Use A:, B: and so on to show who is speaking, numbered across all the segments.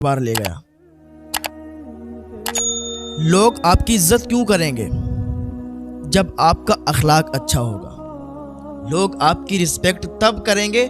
A: बार ले गया। लोग आपकी इज्जत क्यों करेंगे? जब आपका अखलाक अच्छा होगा। लोग आपकी रिस्पेक्ट तब करेंगे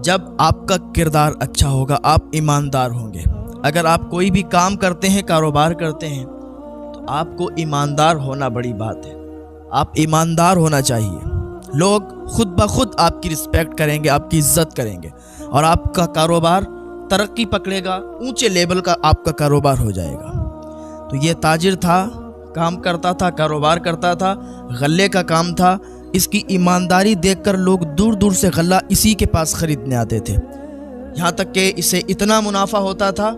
A: जब आपका किरदार अच्छा होगा, आप ईमानदार होंगे। अगर आप कोई भी काम करते हैं, कारोबार करते हैं, तो आपको ईमानदार होना बड़ी बात है। आप ईमानदार होना चाहिए। लोग खुद ब खुद आपकी रिस्पेक्ट करेंगे, आपकी इज्जत करेंगे और आपका कारोबार तरक्की पकड़ेगा, ऊंचे लेवल का आपका कारोबार हो जाएगा। तो ये ताजिर था, काम करता था, कारोबार करता था, गल्ले का काम था। इसकी ईमानदारी देखकर लोग दूर दूर से गल्ला इसी के पास ख़रीदने आते थे। यहाँ तक कि इसे इतना मुनाफा होता था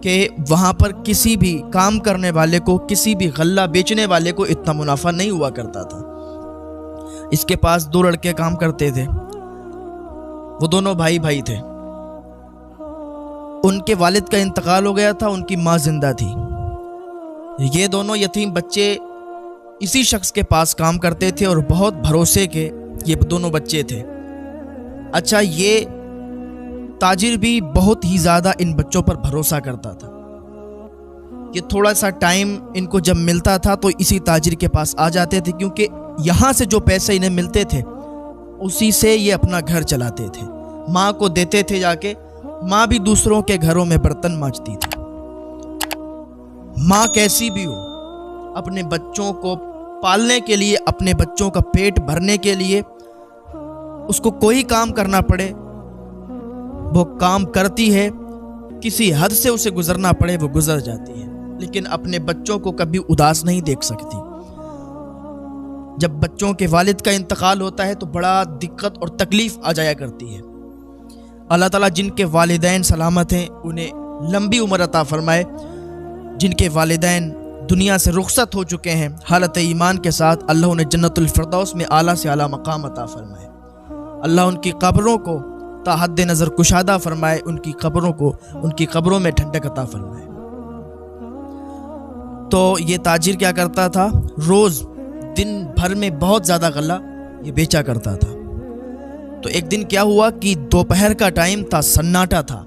A: कि वहाँ पर किसी भी काम करने वाले को, किसी भी गल्ला बेचने वाले को इतना मुनाफा नहीं हुआ करता था। इसके पास 2 लड़के काम करते थे। वो दोनों भाई भाई थे। उनके वालिद का इंतकाल हो गया था, उनकी माँ जिंदा थी। ये दोनों यतीम बच्चे इसी शख्स के पास काम करते थे और बहुत भरोसे के ये दोनों बच्चे थे। अच्छा, ये ताजिर भी बहुत ही ज़्यादा इन बच्चों पर भरोसा करता था कि थोड़ा सा टाइम इनको जब मिलता था तो इसी ताजिर के पास आ जाते थे, क्योंकि यहाँ से जो पैसे इन्हें मिलते थे उसी से ये अपना घर चलाते थे। माँ को देते थे जाके। माँ भी दूसरों के घरों में बर्तन मांजती थी। माँ कैसी भी हो, अपने बच्चों को पालने के लिए, अपने बच्चों का पेट भरने के लिए उसको कोई काम करना पड़े वो काम करती है, किसी हद से उसे गुजरना पड़े वो गुजर जाती है, लेकिन अपने बच्चों को कभी उदास नहीं देख सकती। जब बच्चों के वालिद का इंतकाल होता है तो बड़ा दिक्कत और तकलीफ आ जाया करती है। अल्लाह ताला जिनके वालिदैन सलामत हैं उन्हें लंबी उम्र अता फरमाए। जिनके वालिदैन दुनिया से रुखसत हो चुके हैं हालत ईमान के साथ, अल्लाह उन्हें जन्नतुल फिरदौस में आला से आला मकाम अता फरमाए। अल्लाह उनकी कब्रों को ताहद नज़र कुशादा फरमाए, उनकी कब्रों में ठंडक अता फरमाए। तो ये ताजिर क्या करता था, रोज़ दिन भर में बहुत ज़्यादा गल्ला ये बेचा करता था। तो एक दिन क्या हुआ कि दोपहर का टाइम था, सन्नाटा था,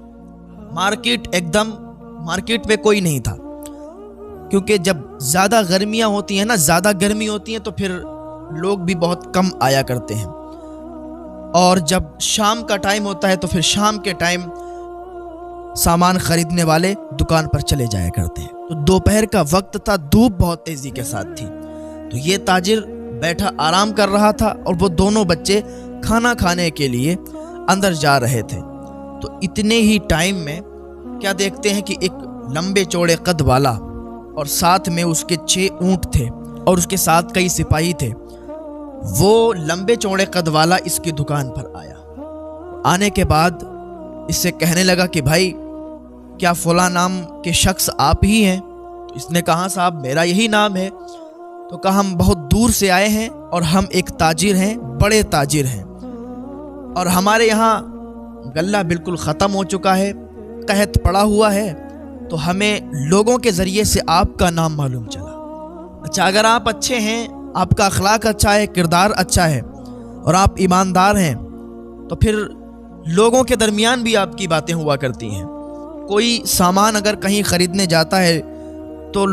A: मार्केट में कोई नहीं था, क्योंकि जब ज़्यादा गर्मियाँ होती हैं ना, ज़्यादा गर्मी होती है तो फिर लोग भी बहुत कम आया करते हैं। और जब शाम का टाइम होता है तो फिर शाम के टाइम सामान खरीदने वाले दुकान पर चले जाया करते हैं। तो दोपहर का वक्त था, धूप बहुत तेज़ी के साथ थी। तो ये ताजिर बैठा आराम कर रहा था और वो दोनों बच्चे खाना खाने के लिए अंदर जा रहे थे। तो इतने ही टाइम में क्या देखते हैं कि एक लंबे चौड़े कद वाला और साथ में उसके 6 ऊंट थे और उसके साथ कई सिपाही थे। वो लंबे चौड़े कद वाला इसकी दुकान पर आया। आने के बाद इससे कहने लगा कि भाई क्या फला नाम के शख्स आप ही हैं? तो इसने कहा साहब मेरा यही नाम है। तो कहा हम बहुत दूर से आए हैं और हम एक ताजिर हैं, बड़े ताजिर हैं, और हमारे यहाँ गल्ला बिल्कुल ख़त्म हो चुका है, कहत पड़ा हुआ है, तो हमें लोगों के ज़रिए से आपका नाम मालूम चला। अच्छा, अगर आप अच्छे हैं, आपका अखलाक अच्छा है, किरदार अच्छा है और आप ईमानदार हैं, तो फिर लोगों के दरमियान भी आपकी बातें हुआ करती हैं। कोई सामान अगर कहीं ख़रीदने जाता है तो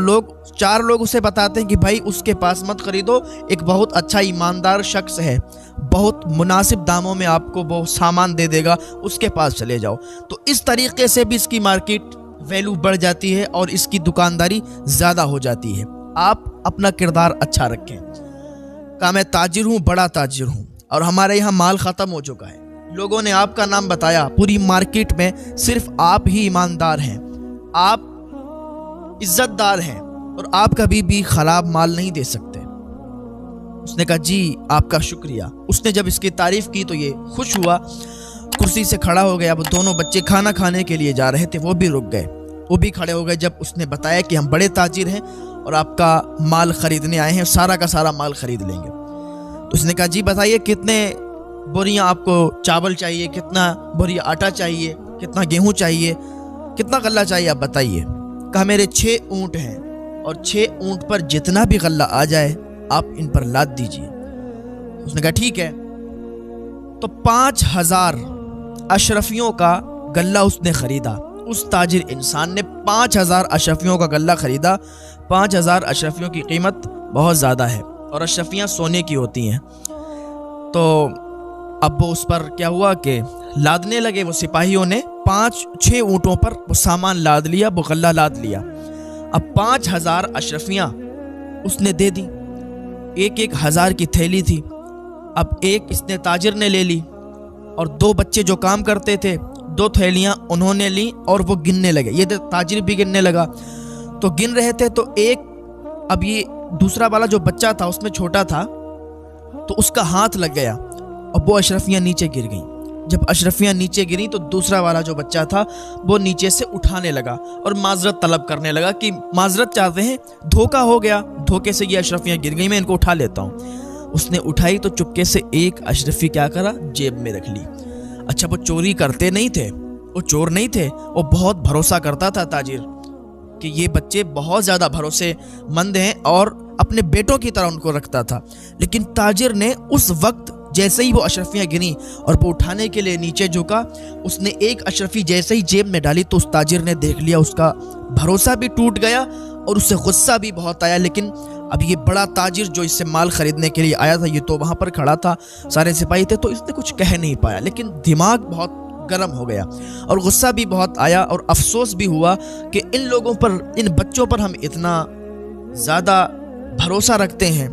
A: 4 लोग उसे बताते हैं कि भाई उसके पास मत ख़रीदो, एक बहुत अच्छा ईमानदार शख्स है, बहुत मुनासिब दामों में आपको वो सामान दे देगा, उसके पास चले जाओ। तो इस तरीके से भी इसकी मार्केट वैल्यू बढ़ जाती है और इसकी दुकानदारी ज़्यादा हो जाती है। आप अपना किरदार अच्छा रखें। कहा मैं ताजिर हूँ, बड़ा ताजिर हूँ और हमारे यहाँ माल ख़त्म हो चुका है, लोगों ने आपका नाम बताया, पूरी मार्केट में सिर्फ आप ही ईमानदार हैं, आप इज्जतदार हैं और आप कभी भी ख़राब माल नहीं दे सकते। उसने कहा जी आपका शुक्रिया। उसने जब इसकी तारीफ़ की तो ये खुश हुआ, कुर्सी से खड़ा हो गया। वो दोनों बच्चे खाना खाने के लिए जा रहे थे, वो भी रुक गए, वो भी खड़े हो गए जब उसने बताया कि हम बड़े ताजिर हैं और आपका माल ख़रीदने आए हैं, सारा का सारा माल ख़रीद लेंगे। तो उसने कहा जी बताइए कितने बोरियां आपको चावल चाहिए, कितना बोरिया आटा चाहिए, कितना गेहूं चाहिए, कितना गल्ला चाहिए आप बताइए। कहा मेरे 6 ऊँट हैं और 6 ऊँट पर जितना भी गल्ला आ जाए आप इन पर लाद दीजिए। उसने कहा ठीक है। तो 5000 अशरफियों का गल्ला उसने ख़रीदा उस ताजिर इंसान ने 5,000 अशरफियों का गल्ला खरीदा। 5,000 अशरफियों की कीमत बहुत ज़्यादा है और अशरफियाँ सोने की होती हैं। तो अब वो उस पर क्या हुआ कि लादने लगे, वो सिपाहियों ने 5-6 ऊँटों पर वो सामान लाद लिया, वो गल्ला लाद लिया। अब 5,000 अशरफियाँ उसने दे दी, 1-1 हज़ार की थैली थी। अब एक इसने ताजिर ने ले ली और 2 बच्चे जो काम करते थे 2 थैलियाँ उन्होंने ली और वो गिनने लगे। ये ताजिर भी गिनने लगा, तो गिन रहे थे तो एक, अब ये दूसरा वाला जो बच्चा था उसमें छोटा था तो उसका हाथ लग गया और वो अशरफियाँ नीचे गिर गईं। जब अशरफियाँ नीचे गिरी तो दूसरा वाला जो बच्चा था वो नीचे से उठाने लगा और माजरत तलब करने लगा कि माजरत चाहते हैं, धोखा हो गया, धोखे से ये अशरफियाँ गिर गई, मैं इनको उठा लेता हूँ। उसने उठाई तो चुपके से एक अशरफी क्या करा, जेब में रख ली। अच्छा, वो चोरी करते नहीं थे, वो चोर नहीं थे, वो बहुत भरोसा करता था ताजिर कि ये बच्चे बहुत ज़्यादा भरोसेमंद हैं और अपने बेटों की तरह उनको रखता था। लेकिन ताजिर ने उस वक्त जैसे ही वो अशरफियाँ गिनी और वो उठाने के लिए नीचे झुका, उसने एक अशरफी जैसे ही जेब में डाली तो उस ताजिर ने देख लिया, उसका भरोसा भी टूट गया और उससे गुस्सा भी बहुत आया। लेकिन अब ये बड़ा ताजिर जो इससे माल खरीदने के लिए आया था, ये तो वहाँ पर खड़ा था, सारे सिपाही थे, तो इसने कुछ कह नहीं पाया। लेकिन दिमाग बहुत गर्म हो गया और गुस्सा भी बहुत आया और अफसोस भी हुआ कि इन लोगों पर, इन बच्चों पर हम इतना ज़्यादा भरोसा रखते हैं,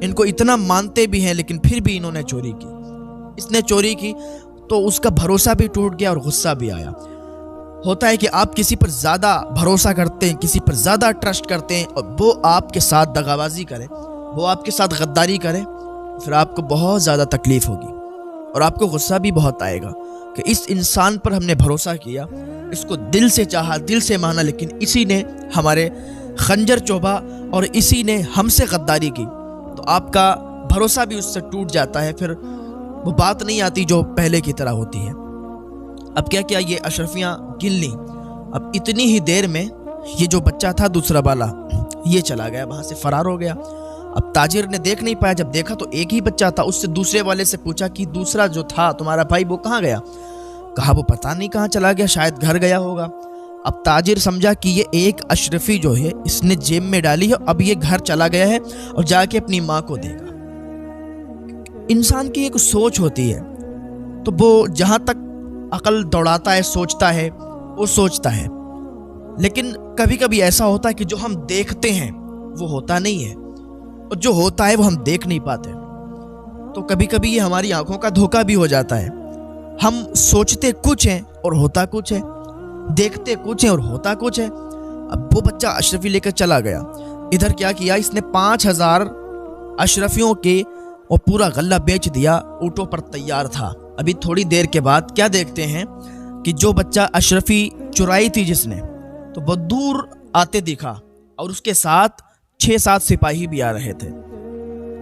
A: इनको इतना मानते भी हैं, लेकिन फिर भी इन्होंने चोरी की। इसने चोरी की तो उसका भरोसा भी टूट गया और गुस्सा भी आया। होता है कि आप किसी पर ज़्यादा भरोसा करते हैं, किसी पर ज़्यादा ट्रस्ट करते हैं और वो आपके साथ दगाबाजी करे, वो आपके साथ गद्दारी करे, फिर आपको बहुत ज़्यादा तकलीफ़ होगी और आपको गुस्सा भी बहुत आएगा कि इस इंसान पर हमने भरोसा किया, इसको दिल से चाहा, दिल से माना, लेकिन इसी ने हमारे खंजर चोबा और इसी ने हमसे गद्दारी की। तो आपका भरोसा भी उससे टूट जाता है, फिर वो बात नहीं आती जो पहले की तरह होती है। अब क्या क्या ये अशरफियाँ गिन ली। अब इतनी ही देर में ये जो बच्चा था दूसरा वाला, ये चला गया, वहाँ से फरार हो गया। अब ताजिर ने देख नहीं पाया, जब देखा तो एक ही बच्चा था। उससे दूसरे वाले से पूछा कि दूसरा जो था तुम्हारा भाई वो कहाँ गया? कहा वो पता नहीं कहाँ चला गया, शायद घर गया होगा। अब ताजिर समझा कि ये एक अशरफी जो है इसने जेब में डाली है, अब ये घर चला गया है और जाके अपनी माँ को देगा। इंसान की एक सोच होती है, तो वो जहाँ तक अकल दौड़ाता है, सोचता है, वो सोचता है। लेकिन कभी कभी ऐसा होता है कि जो हम देखते हैं वो होता नहीं है और जो होता है वो हम देख नहीं पाते। तो कभी कभी ये हमारी आंखों का धोखा भी हो जाता है। हम सोचते कुछ हैं और होता कुछ है, देखते कुछ है और होता कुछ है। अब वो बच्चा अशरफी लेकर चला गया। इधर क्या किया इसने, 5,000 अशरफियों के और पूरा गल्ला बेच दिया, ऊँटों पर तैयार था। अभी थोड़ी देर के बाद क्या देखते हैं कि जो बच्चा अशरफी चुराई थी जिसने, तो वो दूर आते दिखा और उसके साथ 6-7 सिपाही भी आ रहे थे।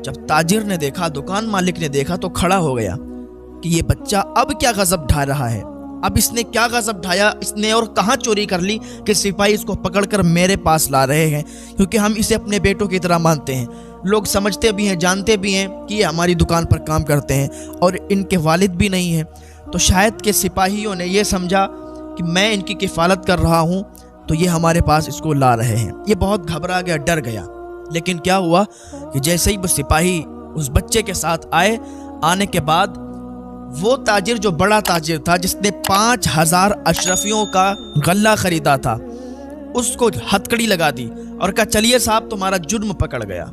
A: जब ताजिर ने देखा, दुकान मालिक ने देखा, तो खड़ा हो गया कि ये बच्चा अब क्या गजब ढा रहा है, अब इसने क्या गजब ढाया, इसने और कहाँ चोरी कर ली कि सिपाही इसको पकड़कर मेरे पास ला रहे हैं, क्योंकि हम इसे अपने बेटों की तरह मानते हैं। लोग समझते भी हैं, जानते भी हैं कि ये हमारी दुकान पर काम करते हैं और इनके वालिद भी नहीं हैं। तो शायद के सिपाहियों ने ये समझा कि मैं इनकी किफ़ालत कर रहा हूँ, तो ये हमारे पास इसको ला रहे हैं। ये बहुत घबरा गया, डर गया। लेकिन क्या हुआ कि जैसे ही वो सिपाही उस बच्चे के साथ आए, आने के बाद वो ताजिर जो बड़ा ताजिर था, जिसने 5,000 अशरफियों का गल्ला खरीदा था, उसको हथकड़ी लगा दी और कहा चलिए साहब तुम्हारा जुर्म पकड़ गया।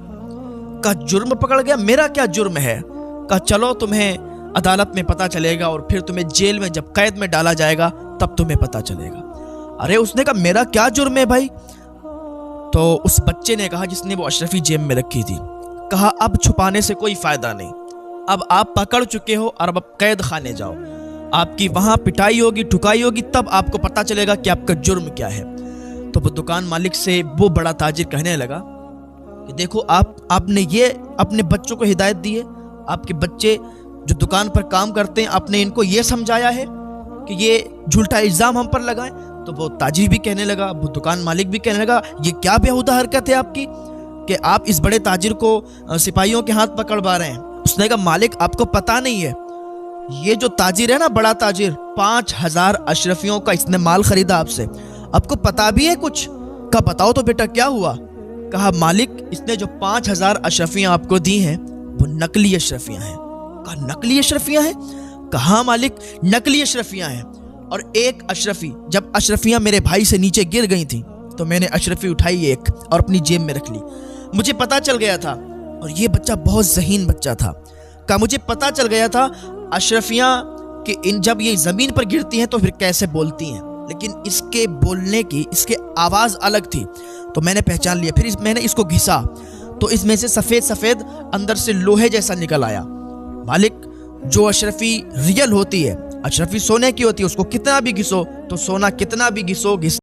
A: कहा जुर्म पकड़ गया? मेरा क्या जुर्म है? कहा चलो तुम्हें अदालत में पता चलेगा और फिर तुम्हें जेल में जब कैद में डाला जाएगा तब तुम्हें पता चलेगा। अरे उसने कहा मेरा क्या जुर्म है भाई? तो उस बच्चे ने कहा, जिसने वो अशरफी जेब में रखी थी, कहा अब छुपाने से कोई फायदा नहीं, अब आप पकड़ चुके हो और अब कैद खाने जाओ, आपकी वहां पिटाई होगी, ठुकाई होगी, तब आपको पता चलेगा कि आपका जुर्म क्या है। तो वो दुकान मालिक से वो बड़ा ताजिर कहने लगा कि देखो आपने ये अपने बच्चों को हिदायत दी है, आपके बच्चे जो दुकान पर काम करते हैं, आपने इनको ये समझाया है कि ये झूठा इल्ज़ाम हम पर लगाएं। तो वो ताजिर भी कहने लगा, वो दुकान मालिक भी कहने लगा, ये क्या बेहुदा हरकत है आपकी कि आप इस बड़े ताजिर को सिपाहियों के हाथ पकड़वा रहे हैं। उसने कहा मालिक आपको पता नहीं है, یہ جو تاجر ہے نا، بڑا تاجر، 5000 اشرفیوں کا اس نے مال خریدا آپ سے، آپ کو پتا بھی ہے کچھ؟ کہا بتاؤ تو بیٹا کیا ہوا؟ کہا مالک اس نے جو 5000 اشرفیاں آپ کو دی ہیں وہ نقلی اشرفیاں ہیں۔ کہا نقلی اشرفیاں ہیں؟ کہا مالک نقلی اشرفیاں ہیں، اور ایک اشرفی، جب اشرفیاں میرے بھائی سے نیچے گر گئی تھیں تو میں نے اشرفی اٹھائی ایک اور اپنی جیب میں رکھ لی، مجھے پتا چل گیا تھا، اور یہ بچہ بہت ذہین بچہ تھا، کہا مجھے پتا چل گیا تھا اشرفیاں کہ جب یہ زمین پر گرتی ہیں تو پھر کیسے بولتی ہیں، لیکن اس کے بولنے کی، اس کے آواز الگ تھی، تو میں نے پہچان لیا۔ پھر میں نے اس کو گھسا تو اس میں سے سفید سفید اندر سے لوہے جیسا نکل آیا۔ مالک جو اشرفی ریئل ہوتی ہے، اشرفی سونے کی ہوتی ہے، اس کو کتنا بھی گھسو تو سونا کتنا بھی گھسو